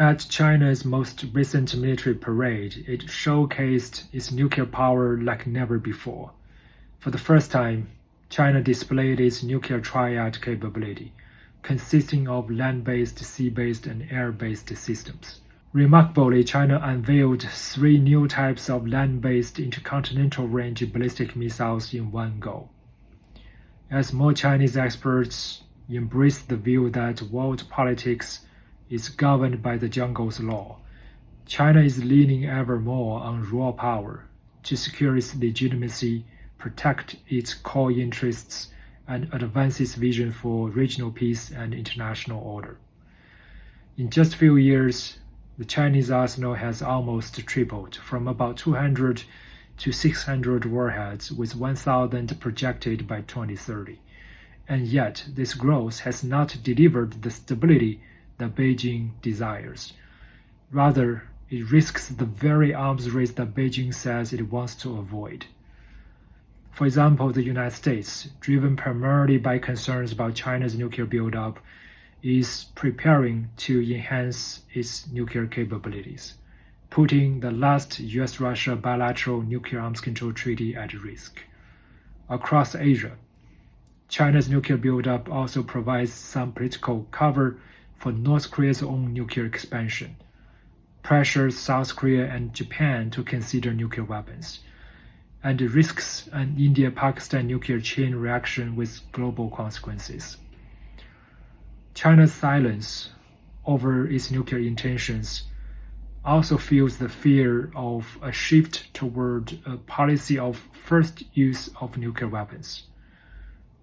At China's most recent military parade, it showcased its nuclear power like never before. For the first time, China displayed its nuclear triad capability, consisting of land-based, sea-based, and air-based systems. Remarkably, China unveiled 3 new types of land-based intercontinental range ballistic missiles in one go. As more Chinese experts embrace the view that world politics is governed by the jungle's law, China is leaning ever more on raw power to secure its legitimacy, protect its core interests, and advance its vision for regional peace and international order. In just a few years, the Chinese arsenal has almost tripled, from about 200 to 600 warheads, with 1,000 projected by 2030. And yet, this growth has not delivered the stability that Beijing desires. Rather, it risks the very arms race that Beijing says it wants to avoid. For example, the United States, driven primarily by concerns about China's nuclear buildup, is preparing to enhance its nuclear capabilities, putting the last US-Russia bilateral nuclear arms control treaty at risk. Across Asia, China's nuclear buildup also provides some political cover for North Korea's own nuclear expansion, pressures South Korea and Japan to consider nuclear weapons, and risks an India-Pakistan nuclear chain reaction with global consequences. China's silence over its nuclear intentions also fuels the fear of a shift toward a policy of first use of nuclear weapons.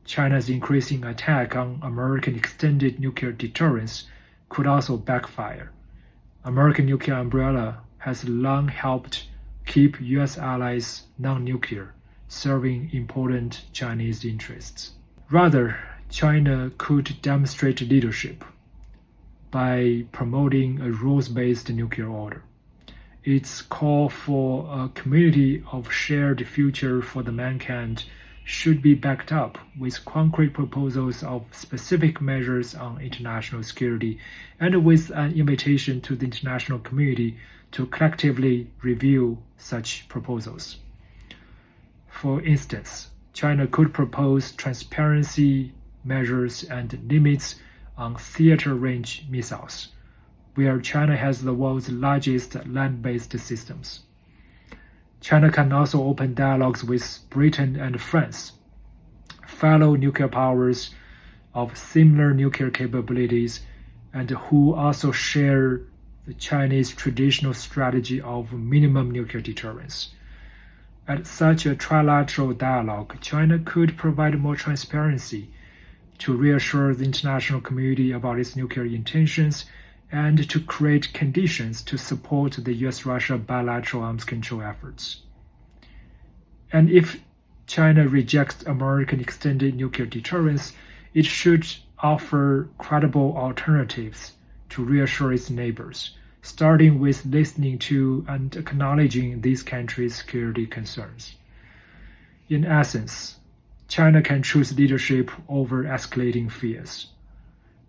China's increasing attack on American extended nuclear deterrence could also backfire. American nuclear umbrella has long helped keep U.S. allies non-nuclear, serving important Chinese interests. Rather, China could demonstrate leadership by promoting a rules-based nuclear order. Its call for a community of shared future for the mankind should be backed up with concrete proposals of specific measures on international security and with an invitation to the international community to collectively review such proposals. For instance, China could propose transparency measures and limits on theater-range missiles, where China has the world's largest land-based systems. China can also open dialogues with Britain and France, fellow nuclear powers of similar nuclear capabilities and who also share the Chinese traditional strategy of minimum nuclear deterrence. At such a trilateral dialogue, China could provide more transparency to reassure the international community about its nuclear intentions and to create conditions to support the US-Russia bilateral arms control efforts. And if China rejects American extended nuclear deterrence, it should offer credible alternatives to reassure its neighbors, starting with listening to and acknowledging these countries' security concerns. In essence, China can choose leadership over escalating fears.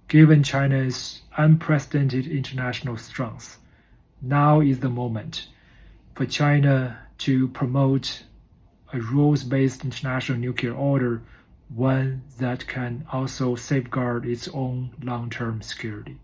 Given China's unprecedented international strength, now is the moment for China to promote a rules-based international nuclear order, one that can also safeguard its own long-term security.